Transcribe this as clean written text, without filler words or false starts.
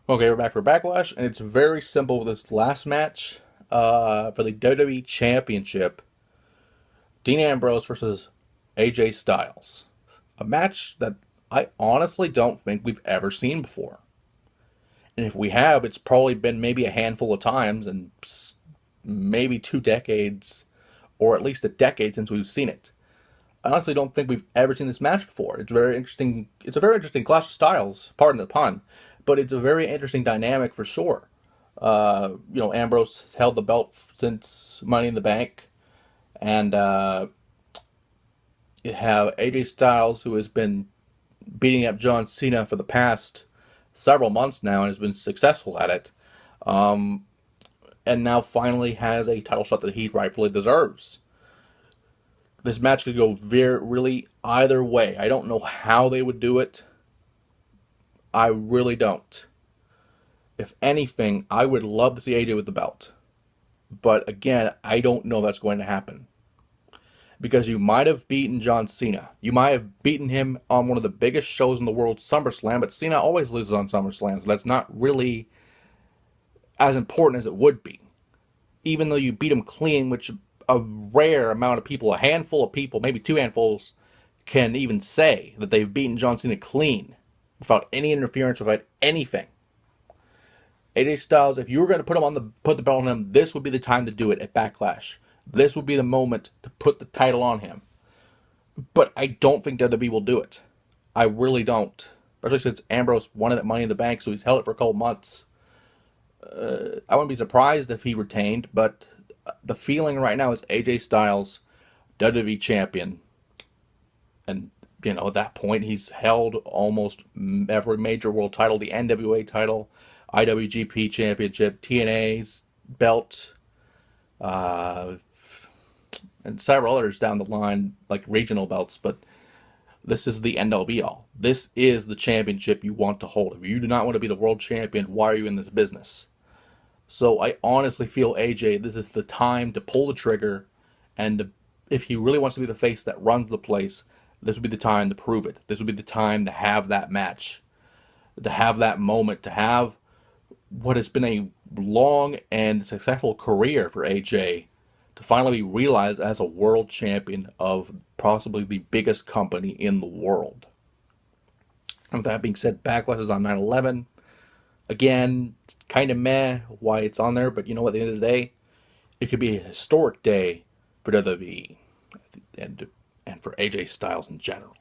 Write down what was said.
Okay, we're back for Backlash, and it's very simple with this last match for the WWE Championship. Dean Ambrose versus AJ Styles. A match that I honestly don't think we've ever seen before. And if we have, it's probably been maybe a handful of times and maybe 2 decades, or at least a decade since we've seen it. I honestly don't think we've ever seen this match before. It's very interesting. It's a very interesting clash of styles, pardon the pun, but it's a very interesting dynamic for sure. Ambrose has held the belt since Money in the Bank, and you have AJ Styles, who has been beating up John Cena for the past several months now and has been successful at it, and now finally has a title shot that he rightfully deserves. This match could go really either way. I don't know how they would do it. I really don't. If anything, I would love to see AJ with the belt. But again, I don't know that's going to happen. Because you might have beaten John Cena. You might have beaten him on one of the biggest shows in the world, SummerSlam, but Cena always loses on SummerSlam, so that's not really as important as it would be. Even though you beat him clean, which a rare amount of people, a handful of people, maybe two handfuls, can even say that they've beaten John Cena clean without any interference, without anything. AJ Styles, if you were going to put the belt on him, this would be the time to do it at Backlash. This would be the moment to put the title on him. But I don't think WWE will do it. I really don't. Especially since Ambrose won it at Money in the Bank, so he's held it for a couple months. I wouldn't be surprised if he retained, but the feeling right now is AJ Styles, WWE champion. And, at that point, he's held almost every major world title, the NWA title, IWGP championship, TNA's belt, and several others down the line, like regional belts, but this is the end all be all. This is the championship you want to hold. If you do not want to be the world champion, why are you in this business? So I honestly feel AJ, this is the time to pull the trigger, and if he really wants to be the face that runs the place, this would be the time to prove it. This would be the time to have that match, to have that moment, to have what has been a long and successful career for AJ to finally be realized as a world champion of possibly the biggest company in the world. And with that being said, Backlash is on 9/11. Again, it's kind of meh why it's on there, but you know what, at the end of the day, it could be a historic day for WWE and for AJ Styles in general.